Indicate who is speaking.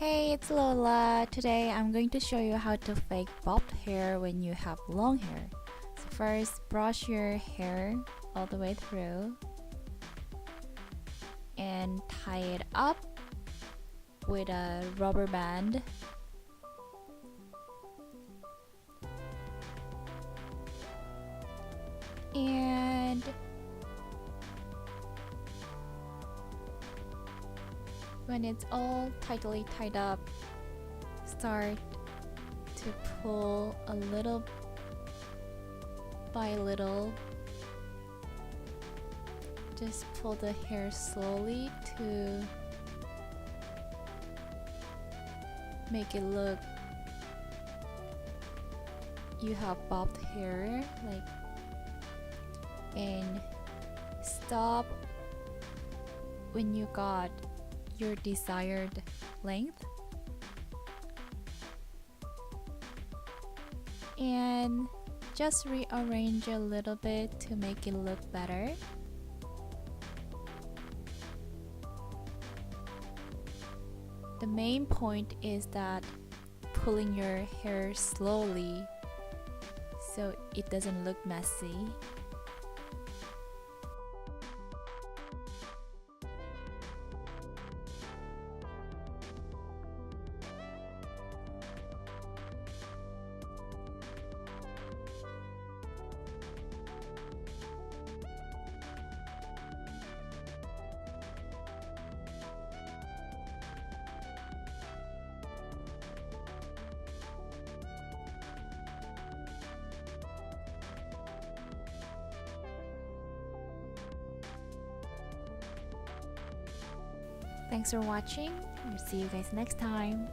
Speaker 1: Hey, it's Lola. Today I'm going to show you how to fake bobbed hair when you have long hair. So first, brush your hair all the way through and tie it up with a rubber band. And when it's all tightly tied up, start to pull a little by little. Just pull the hair slowly to make it look you have bobbed hair, and stop when you got your desired length, and just rearrange a little bit to make it look better. The main point is that pulling your hair slowly so it doesn't look messy. Thanks for watching. I'll see you guys next time.